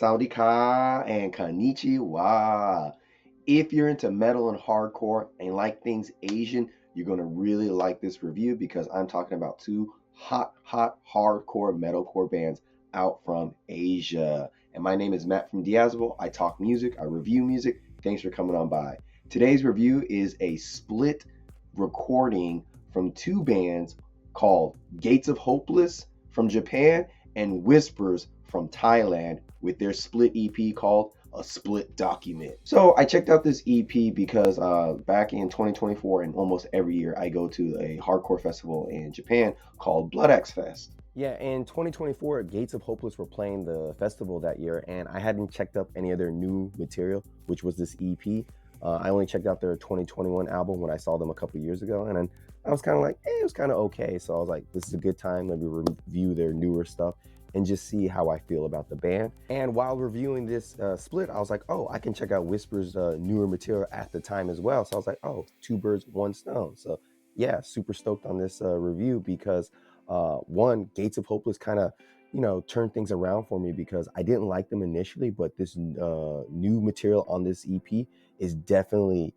Sawadee and konnichiwa. If you're into metal and hardcore and like things Asian, you're going to really like this review because I'm talking about two hot hardcore metalcore bands out from Asia. And my name is Matt from Diazable. I talk music, I review music. Thanks for coming on by. Today's review is a split recording from two bands called Gates of Hopeless from Japan and Whispers from Thailand with their split EP called A Split Document. So I checked out this EP because back in 2024 and almost every year I go to a hardcore festival in Japan called Blood X Fest. Yeah, in 2024, Gates of Hopeless were playing the festival that year, and I hadn't checked up any of their new material, which was this EP. I only checked out their 2021 album when I saw them a couple years ago, and I was kind of like, it was kind of okay. So I was like, this is a good time. Let me review their newer stuff and just see how I feel about the band. And while reviewing this split, I was like, oh, I can check out Whisper's newer material at the time as well. So I was like, oh, two birds, one stone. So yeah, super stoked on this review because one, Gates of Hopeless kind of, turned things around for me because I didn't like them initially, but this new material on this EP is definitely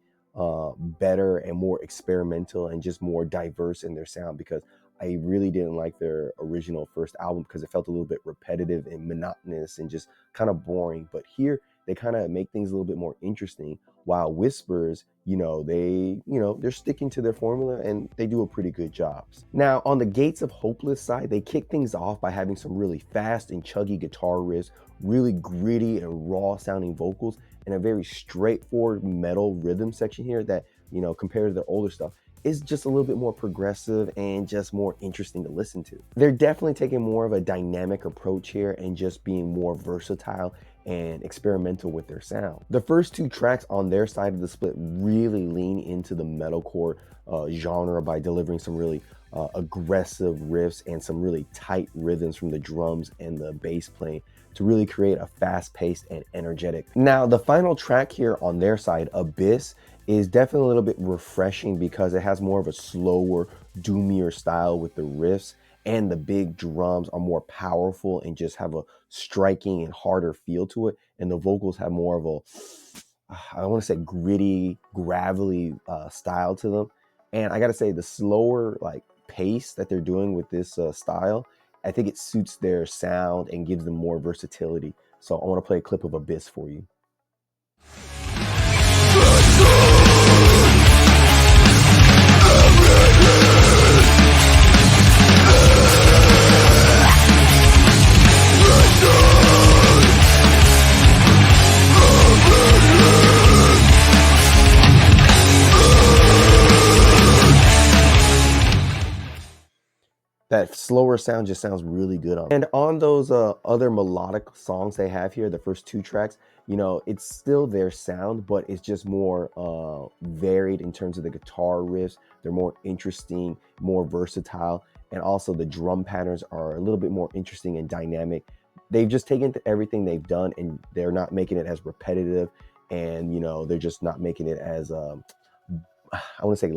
better and more experimental and just more diverse in their sound, because I really didn't like their original first album because it felt a little bit repetitive and monotonous and just kind of boring. But here they kind of make things a little bit more interesting, while Whispers, they're sticking to their formula and they do a pretty good job. Now on the Gates of Hopeless side, they kick things off by having some really fast and chuggy guitar riffs, really gritty and raw sounding vocals, and a very straightforward metal rhythm section here that, compared to their older stuff, is just a little bit more progressive and just more interesting to listen to. They're definitely taking more of a dynamic approach here and just being more versatile and experimental with their sound. The first two tracks on their side of the split really lean into the metalcore genre by delivering some really aggressive riffs and some really tight rhythms from the drums and the bass playing to really create a fast-paced and energetic. Now, the final track here on their side, Abyss, is definitely a little bit refreshing because it has more of a slower, doomier style with the riffs, and the big drums are more powerful and just have a striking and harder feel to it. And the vocals have more of a, I want to say gritty, gravelly style to them. And I got to say, the slower pace that they're doing with this style, I think it suits their sound and gives them more versatility. So I want to play a clip of Abyss for you. That slower sound just sounds really good on. And on those other melodic songs they have here, the first two tracks, it's still their sound, but it's just more varied in terms of the guitar riffs. They're more interesting, more versatile, and also the drum patterns are a little bit more interesting and dynamic. They've just taken everything they've done and they're not making it as repetitive, and they're just not making it as I want to say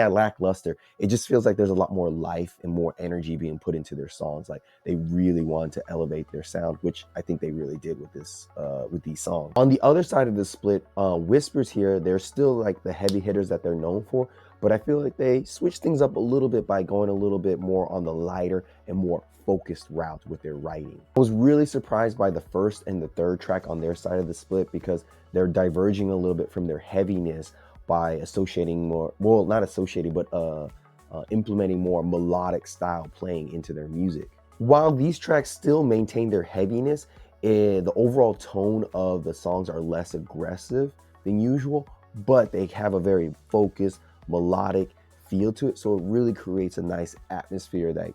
lackluster. It just feels like there's a lot more life and more energy being put into their songs. Like they really want to elevate their sound, which I think they really did with this, with these songs. On the other side of the split, Whispers here, they're still like the heavy hitters that they're known for, but I feel like they switch things up a little bit by going a little bit more on the lighter and more focused route with their writing. I was really surprised by the first and the third track on their side of the split because they're diverging a little bit from their heaviness by associating more, well, not associating, but implementing more melodic style playing into their music. While these tracks still maintain their heaviness, the overall tone of the songs are less aggressive than usual, but they have a very focused, melodic feel to it. So it really creates a nice atmosphere that,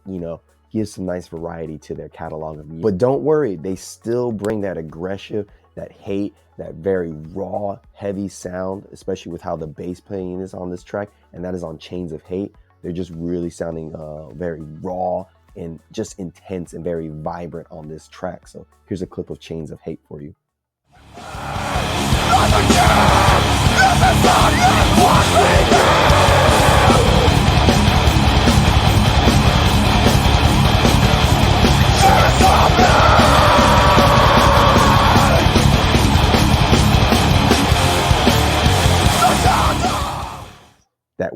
gives some nice variety to their catalog of music. But don't worry, they still bring that aggression, that hate, that very raw, heavy sound, especially with how the bass playing is on this track, and that is on Chains of Hate. They're just really sounding very raw and just intense and very vibrant on this track. So here's a clip of Chains of Hate for you.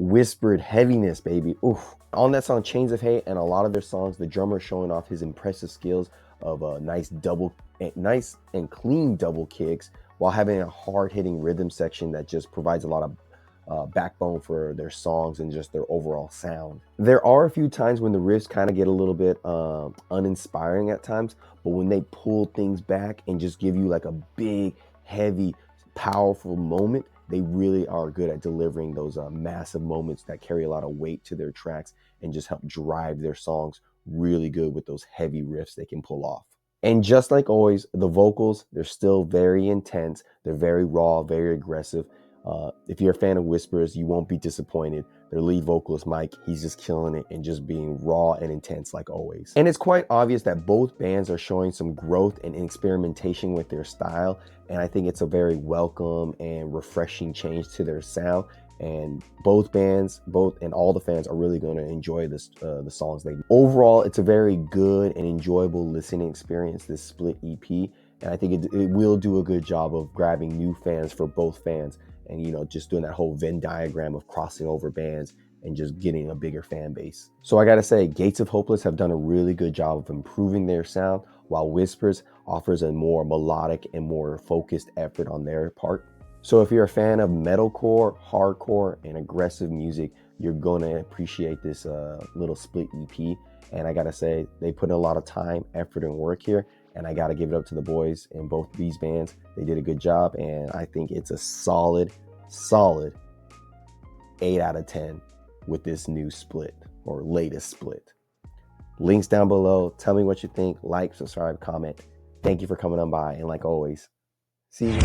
whispered heaviness, baby. Oof. On that song, Chains of Hate, and a lot of their songs, the drummer is showing off his impressive skills of a nice and clean double kicks while having a hard-hitting rhythm section that just provides a lot of backbone for their songs and just their overall sound. There are a few times when the riffs kind of get a little bit uninspiring at times, but when they pull things back and just give you like a big, heavy, powerful moment, they really are good at delivering those massive moments that carry a lot of weight to their tracks and just help drive their songs really good with those heavy riffs they can pull off. And just like always, the vocals, they're still very intense. They're very raw, very aggressive. If you're a fan of Whispers, you won't be disappointed. Their lead vocalist, Mike, he's just killing it and just being raw and intense like always. And it's quite obvious that both bands are showing some growth and experimentation with their style. And I think it's a very welcome and refreshing change to their sound. And both bands, and all the fans are really going to enjoy this, the songs they do. Overall, it's a very good and enjoyable listening experience, this split EP. And I think it will do a good job of grabbing new fans for both fans. And, you know, just doing that whole Venn diagram of crossing over bands and just getting a bigger fan base. So I gotta say, Gates of Hopeless have done a really good job of improving their sound, while Whispers offers a more melodic and more focused effort on their part. So if you're a fan of metalcore, hardcore, and aggressive music, you're gonna appreciate this little split EP. And I gotta say, they put in a lot of time, effort, and work here. And I gotta give it up to the boys in both these bands. They did a good job, and I think it's a solid 8 out of 10 with this new split, or latest split. Links down below. Tell me what you think. Like, subscribe, comment. Thank you for coming on by, and like always, see you.